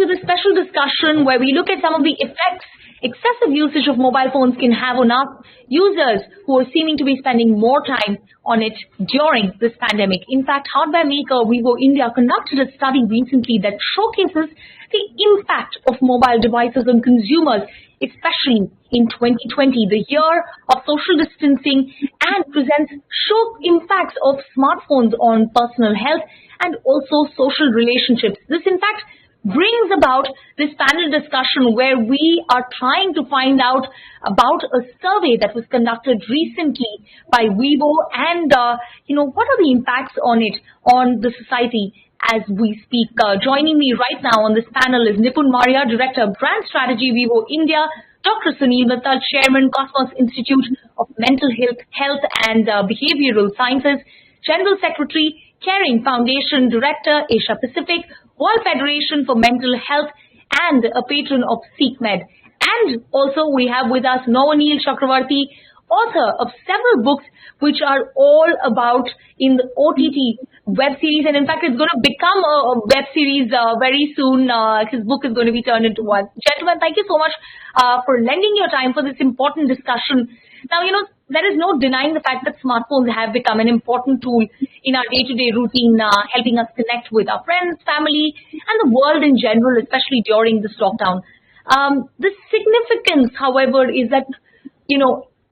with a special discussion where we look at some of the effects excessive usage of mobile phones can have on us users who are seeming to be spending more time on it during this pandemic. In fact, hardware maker VIVO India conducted a study recently that showcases the impact of mobile devices on consumers, especially in 2020, the year of social distancing, and presents shock impacts of smartphones on personal health and also social relationships. This, in fact, brings about this panel discussion where we are trying to find out about a survey that was conducted recently by VIVO and, what are the impacts on it, on the society as we speak. Joining me right now on this panel is Nipun Maria, Director of Brand Strategy, VIVO India, Dr. Sunil Mittal, Chairman, Cosmos Institute of Mental Health and Behavioral Sciences, General Secretary, Caring Foundation, Director, Asia Pacific, World Federation for Mental Health, and a patron of SeekMed. And also we have with us Noanil Chakravarti, author of several books which are all about in the OTT web series, and in fact it's going to become a web series very soon. His book is going to be turned into one. Gentlemen, thank you so much for lending your time for this important discussion. Now, there is no denying the fact that smartphones have become an important tool in our day-to-day routine, helping us connect with our friends, family, and the world in general, especially during this lockdown. The significance, however, is that,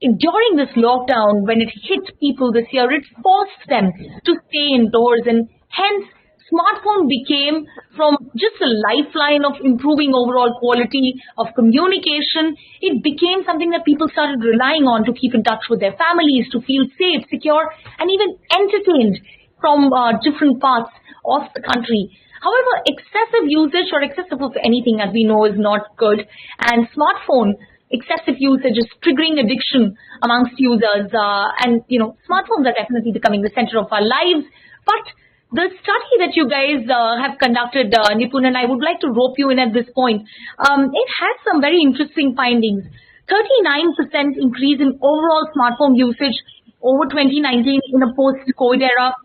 during this lockdown, when it hit people this year, it forced them to stay indoors, and hence smartphone became from just a lifeline of improving overall quality of communication, it became something that people started relying on to keep in touch with their families, to feel safe, secure, and even entertained from different parts of the country. However, excessive usage or excessive of anything, as we know, is not good, and smartphone excessive usage is triggering addiction amongst users, and smartphones are definitely becoming the center of our lives. But the study that you guys have conducted, Nipun, and I would like to rope you in at this point, it has some very interesting findings. 39% increase in overall smartphone usage over 2019 in a post-COVID era.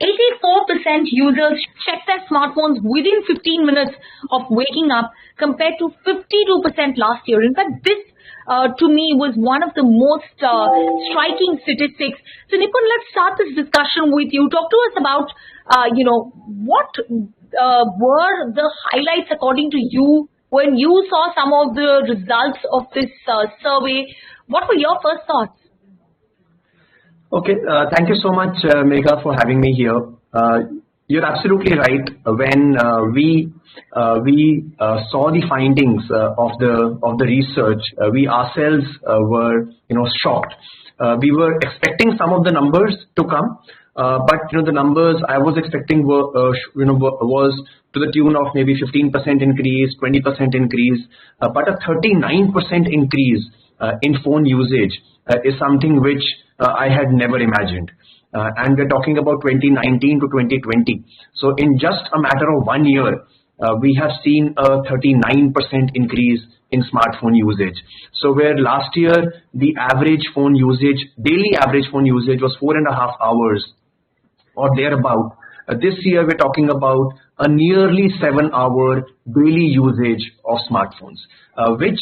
84% users check their smartphones within 15 minutes of waking up compared to 52% last year. In fact, this to me was one of the most striking statistics. So Nipun, let's start this discussion with you. Talk to us about, what were the highlights according to you when you saw some of the results of this survey. What were your first thoughts? Okay, thank you so much, Megha, for having me here. You're absolutely right. When we saw the findings of the research, we ourselves were shocked. We were expecting some of the numbers to come, but the numbers I was expecting were was to the tune of maybe 15% increase, 20% increase, but a 39% increase in phone usage is something which I had never imagined. And we're talking about 2019 to 2020. So in just a matter of 1 year, we have seen a 39% increase in smartphone usage. So where last year the average phone usage, daily average phone usage was 4.5 hours or thereabout, this year we're talking about a nearly 7-hour daily usage of smartphones, which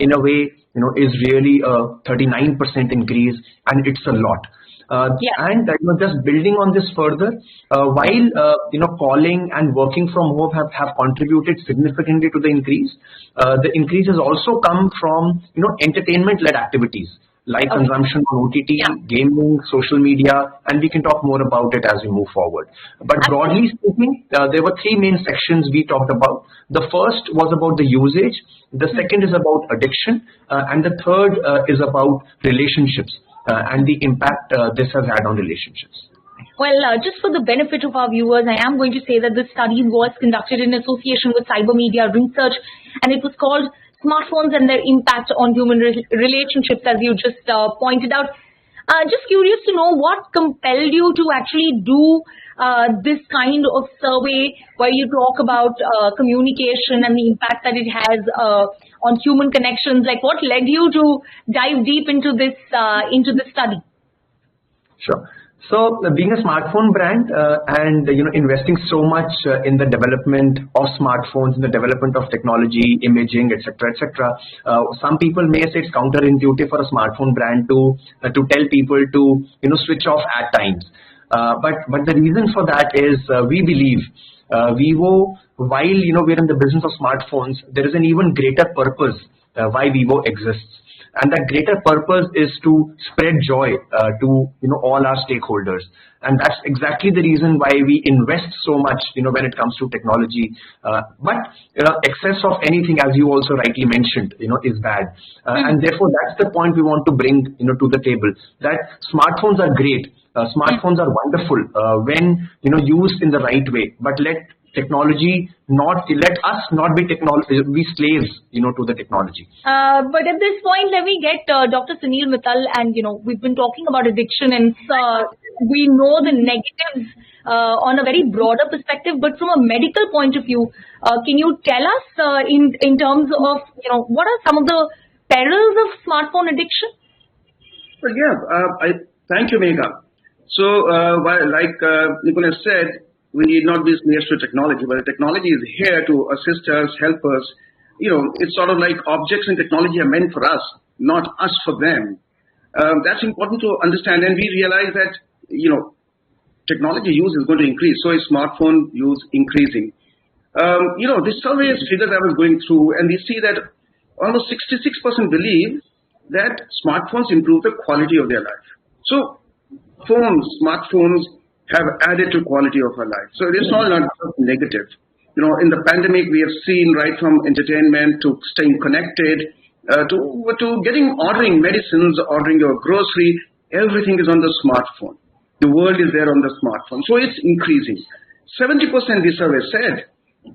in a way is really a 39% increase, and it's a lot. And just building on this further, while calling and working from home have contributed significantly to the increase has also come from entertainment-led activities like consumption on OTT, gaming, social media, and we can talk more about it as we move forward. But broadly speaking, there were 3 main sections we talked about. The first was about the usage, the second is about addiction, and the third is about relationships and the impact this has had on relationships. Well, just for the benefit of our viewers, I am going to say that this study was conducted in association with Cyber Media Research, and it was called Smartphones and Their Impact on Human Relationships, as you just pointed out. Just curious to know what compelled you to actually do this kind of survey where you talk about communication and the impact that it has on human connections. Like, what led you to dive deep into this study? Sure. So being a smartphone brand and investing so much in the development of smartphones, in the development of technology, imaging, etc., etc. Some people may say it's counterintuitive for a smartphone brand to tell people to switch off at times. But the reason for that is we believe Vivo, while we're in the business of smartphones, there is an even greater purpose why Vivo exists. And that greater purpose is to spread joy to all our stakeholders, and that's exactly the reason why we invest so much when it comes to technology. But excess of anything, as you also rightly mentioned, is bad, and therefore that's the point we want to bring to the table. That smartphones are great, smartphones are wonderful when used in the right way, but let us not be slaves to the technology. But at this point, let me get Dr. Sunil Mittal, and we've been talking about addiction, and we know the negatives on a very broader perspective. But from a medical point of view, can you tell us in terms of what are some of the perils of smartphone addiction? Well, yeah, thank you, Megha. So, like Nicholas said, we need not be slaves to technology, but the technology is here to assist us, help us. It's sort of like objects and technology are meant for us, not us for them. That's important to understand, and we realize that technology use is going to increase, so is smartphone use increasing. This survey figures I was going through, and we see that almost 66% believe that smartphones improve the quality of their life. So smartphones have added to quality of our life. So it's all not just negative. In the pandemic, we have seen right from entertainment to staying connected to ordering medicines, ordering your grocery, everything is on the smartphone. The world is there on the smartphone. So it's increasing. 70% the survey said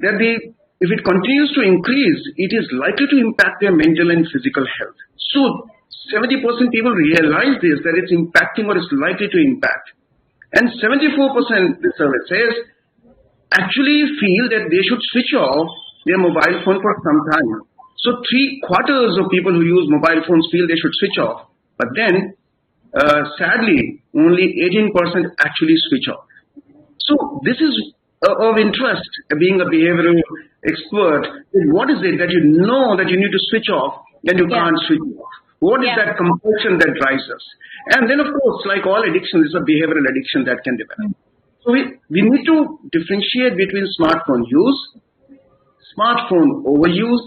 that if it continues to increase, it is likely to impact their mental and physical health. So 70% people realize this, that it's impacting or it's likely to impact. And 74% the survey says actually feel that they should switch off their mobile phone for some time. So 3/4 of people who use mobile phones feel they should switch off. But then, sadly, only 18% actually switch off. So this is of interest, being a behavioral expert. What is it that you know that you need to switch off and you can't switch off? What is that compulsion that drives us? And then, of course, like all addiction, it's a behavioral addiction that can develop. So we need to differentiate between smartphone use, smartphone overuse,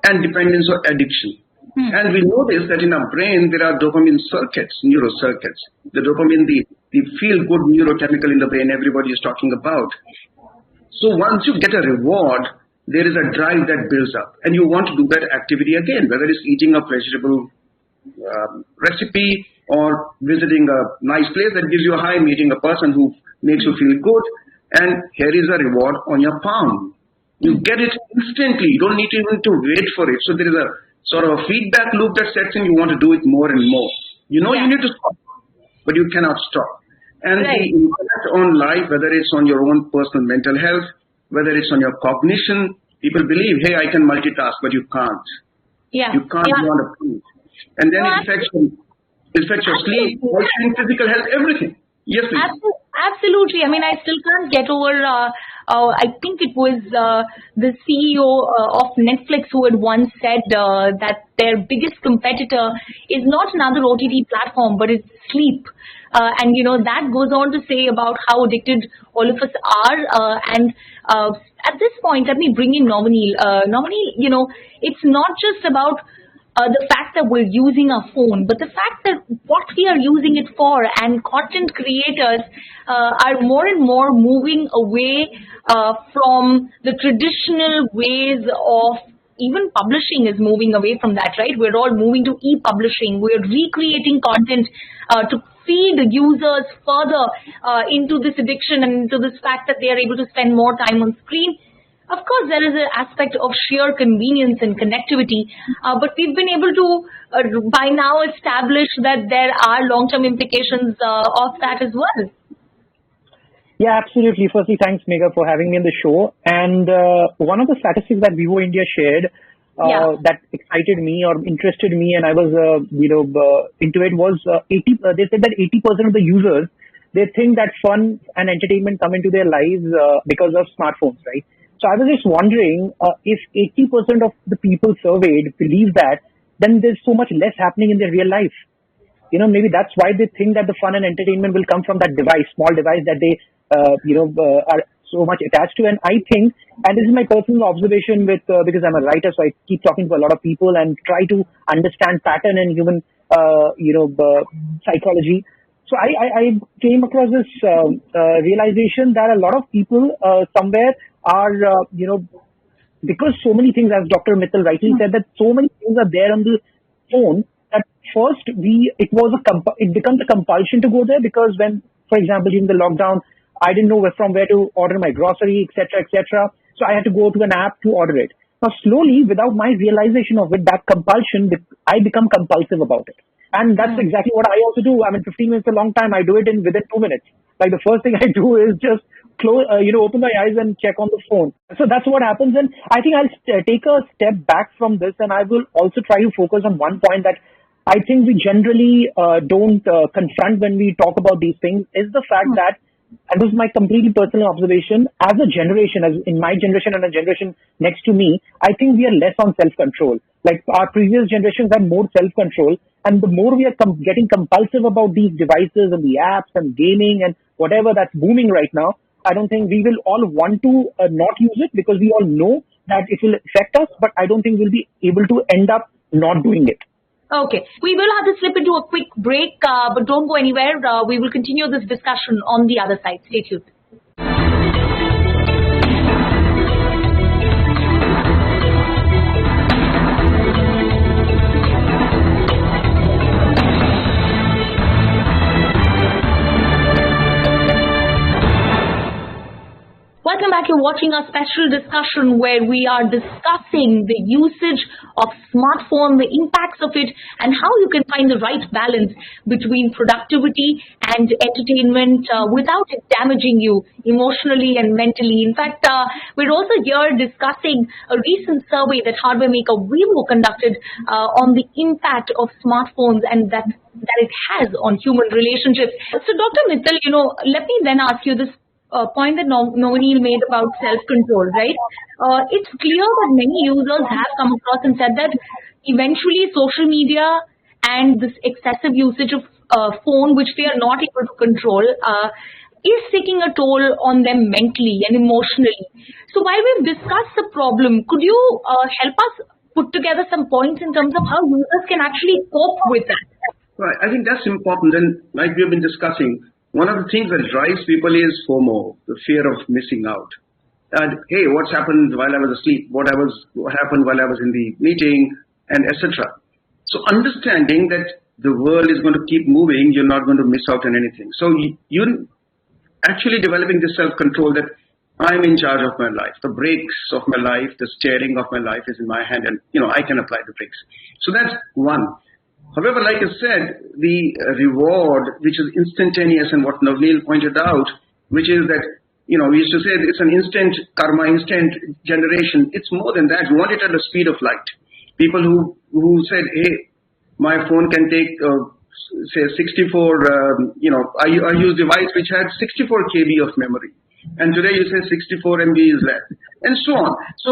and dependence or addiction. And we notice that in our brain, there are dopamine circuits, neurocircuits. The dopamine, the feel-good neurochemical in the brain everybody is talking about. So once you get a reward, there is a drive that builds up. And you want to do that activity again, whether it's eating a pleasurable recipe or visiting a nice place that gives you a high, meeting a person who makes you feel good, and here is a reward on your palm. You get it instantly. You don't need even to wait for it. So there is a sort of a feedback loop that sets in. You want to do it more and more. You need to stop, but you cannot stop. And the impact on life, whether it's on your own personal mental health, whether it's on your cognition, people believe, hey, I can multitask, but you can't. You can't be on a plane. And then it affects your sleep, physical health, everything. Yes, please. Absolutely. I mean, I still can't get over, I think it was the CEO of Netflix who had once said that their biggest competitor is not another OTT platform, but it's sleep. And, that goes on to say about how addicted all of us are. And at this point, let me bring in Nominee. Nominee, it's not just about the fact that we're using our phone, but the fact that what we are using it for, and content creators are more and more moving away from the traditional ways of, even publishing is moving away from that, right? We're all moving to e-publishing. We're recreating content to feed users further into this addiction and into this fact that they are able to spend more time on screen. Of course, there is an aspect of sheer convenience and connectivity, but we've been able to by now establish that there are long-term implications of that as well. Yeah, absolutely. Firstly, thanks, Megha, for having me on the show. And one of the statistics that Vivo India shared that excited me or interested me, and I was into it, was 80. They said that 80% of the users they think that fun and entertainment come into their lives because of smartphones, right? So I was just wondering if 80% of the people surveyed believe that, then there's so much less happening in their real life. Maybe that's why they think that the fun and entertainment will come from that device, small device that they, are so much attached to. And I think, and this is my personal observation because I'm a writer, so I keep talking to a lot of people and try to understand pattern in human, psychology. So I came across this realization that a lot of people somewhere are, because so many things, as Dr. Mittal rightly said, that so many things are there on the phone, that first it becomes a compulsion to go there, because when, for example, during the lockdown, I didn't know from where to order my grocery, etc., etc. So I had to go to an app to order it. Now, slowly, without my realization of it, that compulsion, I become compulsive about it. And that's exactly what I also do. I mean, 15 minutes is a long time. I do it within 2 minutes. Like, the first thing I do is just open my eyes and check on the phone. So that's what happens. And I think I'll take a step back from this, and I will also try to focus on one point that I think we generally don't confront when we talk about these things, is the fact that, and this is my completely personal observation, as a generation, as in my generation and a generation next to me, I think we are less on self-control. Like, our previous generations had more self-control, and the more we are getting compulsive about these devices and the apps and gaming and whatever that's booming right now, I don't think we will all want to not use it, because we all know that it will affect us, but I don't think we'll be able to end up not doing it. Okay, we will have to slip into a quick break, but don't go anywhere. We will continue this discussion on the other side. Stay tuned. Welcome back. You're watching our special discussion where we are discussing the usage of smartphone, the impacts of it, and how you can find the right balance between productivity and entertainment without it damaging you emotionally and mentally. In fact, we're also here discussing a recent survey that hardware maker VIVO conducted on the impact of smartphones and that it has on human relationships. So, Dr. Mittal, let me then ask you this point that Novanil made about self-control, right? It's clear that many users have come across and said that eventually social media and this excessive usage of phone, which they are not able to control, is taking a toll on them mentally and emotionally. So while we've discussed the problem, could you help us put together some points in terms of how users can actually cope with that? Right. I think that's important. And like we've been discussing, one of the things that drives people is FOMO, the fear of missing out. And hey, what's happened while I was asleep? What happened while I was in the meeting, and etc. So understanding that the world is going to keep moving, you're not going to miss out on anything. So you're actually developing this self-control that I'm in charge of my life. The brakes of my life, the steering of my life is in my hand, and I can apply the brakes. So that's one. However, like I said, the reward, which is instantaneous, and what Navneil pointed out, which is that, we used to say it's an instant karma, instant generation. It's more than that. You want it at the speed of light. People who said, hey, my phone can take, say, 64, I use device which had 64 KB of memory. And today you say 64 MB is less, and so on. So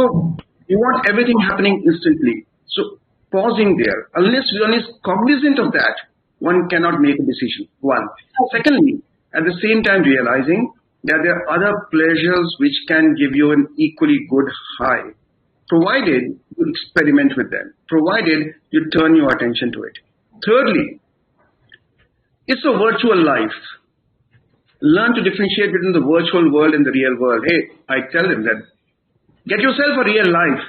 you want everything happening instantly. So pausing there, unless one is cognizant of that, one cannot make a decision. One. Secondly, at the same time realizing that there are other pleasures which can give you an equally good high, provided you experiment with them, provided you turn your attention to it. Thirdly, it's a virtual life. Learn to differentiate between the virtual world and the real world. Hey, I tell them that get yourself a real life.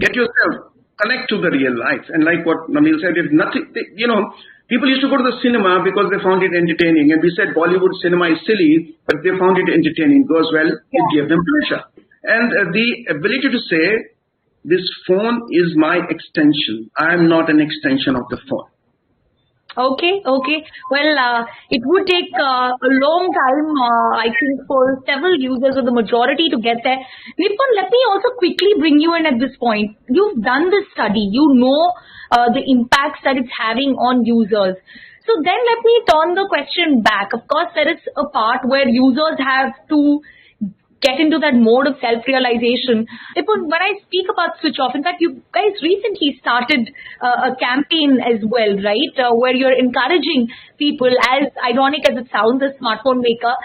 Get yourself connect to the real life. And like what Namil said, if nothing, people used to go to the cinema because they found it entertaining. And we said Bollywood cinema is silly, but they found it entertaining. Goes well, it gave them pleasure. And the ability to say, this phone is my extension. I am not an extension of the phone. Okay. Well, it would take a long time, I think, for several users or the majority to get there. Nipun, let me also quickly bring you in at this point. You've done this study. You know the impacts that it's having on users. So then let me turn the question back. Of course, there is a part where users have to get into that mode of self-realization. When I speak about switch off, in fact, you guys recently started a campaign as well, right? Where you're encouraging people, as ironic as it sounds, a smartphone maker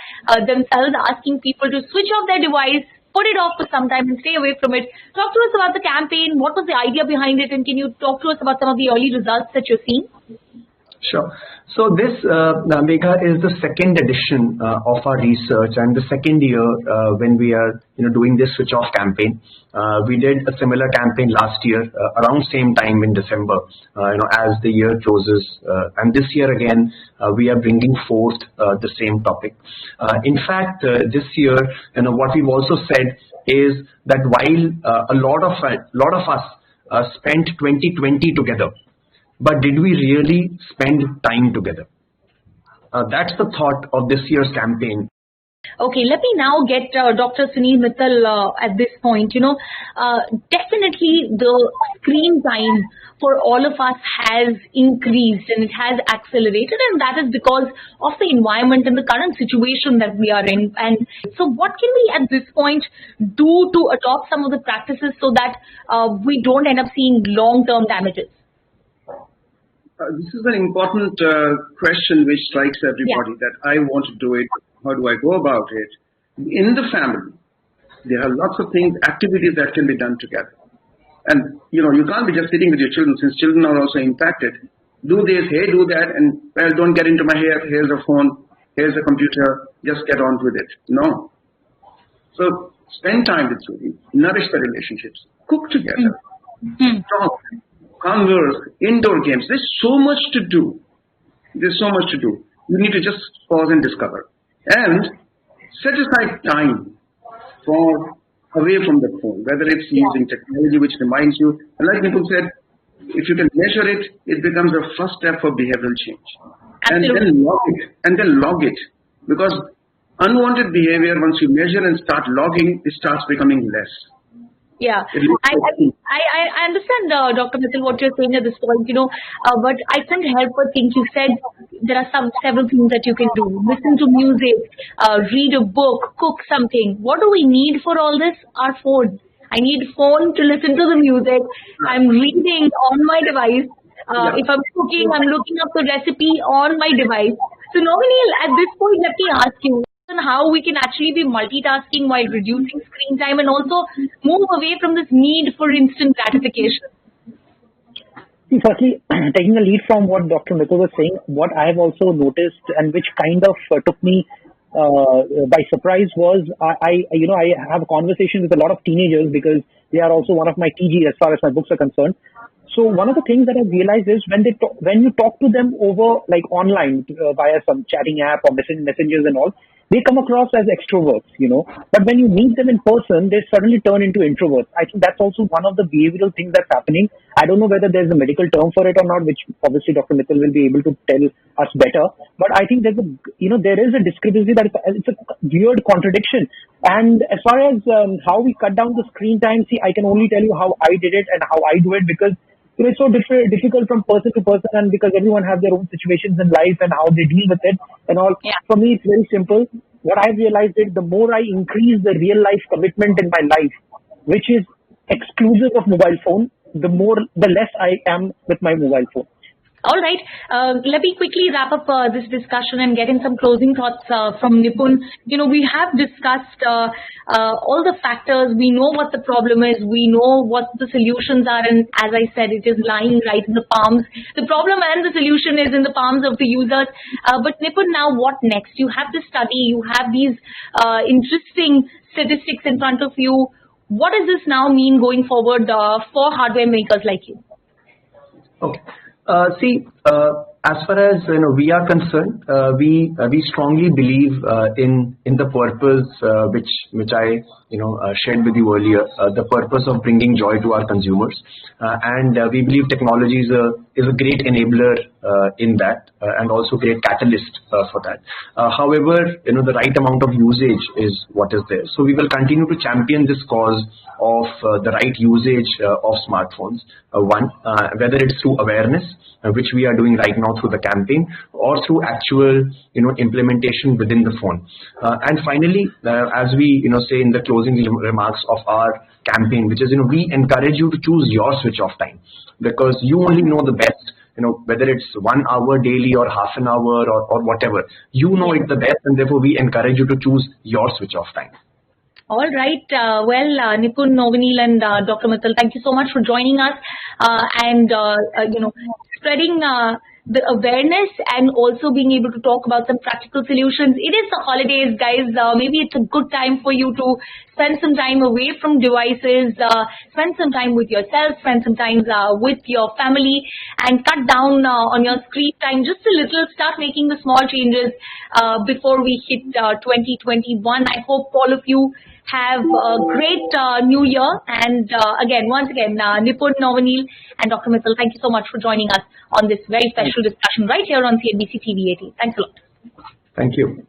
themselves asking people to switch off their device, put it off for some time and stay away from it. Talk to us about the campaign. What was the idea behind it? And can you talk to us about some of the early results that you're seeing? Sure. So this, Megha, is the second edition of our research and the second year when we are, doing this switch off campaign. We did a similar campaign last year around same time in December, as the year closes. And this year again, we are bringing forth the same topic. In fact, this year, what we've also said is that while a lot of us spent 2020 together, but did we really spend time together? That's the thought of this year's campaign. Okay, let me now get Dr. Sunil Mittal at this point. Definitely the screen time for all of us has increased and it has accelerated, and that is because of the environment and the current situation that we are in. And so what can we at this point do to adopt some of the practices so that we don't end up seeing long-term damages? This is an important question which strikes everybody, that I want to do it. How do I go about it? In the family, there are lots of things, activities that can be done together. And, you can't be just sitting with your children, since children are also impacted. Do this, hey, do that, and, well, don't get into my hair. Here's a phone, here's a computer, just get on with it. No. So spend time with children, nourish the relationships, cook together, talk, converse, indoor games. There's so much to do. You need to just pause and discover. And set aside time for away from the phone, whether it's using technology which reminds you. And like Nipul said, if you can measure it, it becomes a first step for behavioral change. Absolutely. And then log it. Because unwanted behavior, once you measure and start logging, it starts becoming less. Yeah, I understand, Dr. Mittal, what you're saying at this point, but I couldn't help but think you said there are several things that you can do. Listen to music, read a book, cook something. What do we need for all this? Our phone. I need phone to listen to the music. I'm reading on my device. If I'm cooking, I'm looking up the recipe on my device. So normally at this point, let me ask you, on how we can actually be multitasking while reducing screen time and also move away from this need for instant gratification. See, firstly, taking a lead from what Dr. Mittal was saying, what I have also noticed and which kind of took me by surprise was I have a conversation with a lot of teenagers because they are also one of my TG as far as my books are concerned. So one of the things that I've realized is when you talk to them over like online via some chatting app or messengers and all, they come across as extroverts, but when you meet them in person, they suddenly turn into introverts. I think that's also one of the behavioral things that's happening. I don't know whether there's a medical term for it or not, which obviously Dr. Mittal will be able to tell us better. But I think there is a discrepancy that it's a weird contradiction. And as far as how we cut down the screen time, see, I can only tell you how I did it and how I do it because it's so difficult from person to person, and because everyone has their own situations in life and how they deal with it and all. Yeah. For me, it's very simple. What I've realized is the more I increase the real life commitment in my life, which is exclusive of mobile phone, the less I am with my mobile phone. All right. Let me quickly wrap up this discussion and get in some closing thoughts from Nipun. We have discussed all the factors. We know what the problem is. We know what the solutions are. And as I said, it is lying right in the palms. The problem and the solution is in the palms of the users. But Nipun, now what next? You have this study. You have these interesting statistics in front of you. What does this now mean going forward for hardware makers like you? Okay. As far as we are concerned, we strongly believe in the purpose which I shared with you earlier, the purpose of bringing joy to our consumers, and we believe technology is a great enabler in that, and also great catalyst for that. However, the right amount of usage is what is there. So we will continue to champion this cause of the right usage of smartphones. Whether it's through awareness, which we are doing right now through the campaign or through actual, implementation within the phone. And finally, as we, say in the closing remarks of our campaign, which is, we encourage you to choose your switch off time, because you only know the best, whether it's 1 hour daily or half an hour or whatever, you know it the best, and therefore we encourage you to choose your switch off time. All right. Nipun, Novinil, and Dr. Mittal, thank you so much for joining us and spreading the awareness and also being able to talk about some practical solutions. It is the holidays, guys. Maybe it's a good time for you to spend some time away from devices, spend some time with yourself, spend some time with your family, and cut down on your screen time just a little. Start making the small changes before we hit 2021. I hope all of you have a great new year. And once again, Nipun, Novinil, and Dr. Mittal, thank you so much for joining us on this very special discussion right here on CNBC TV 18. Thanks a lot. Thank you.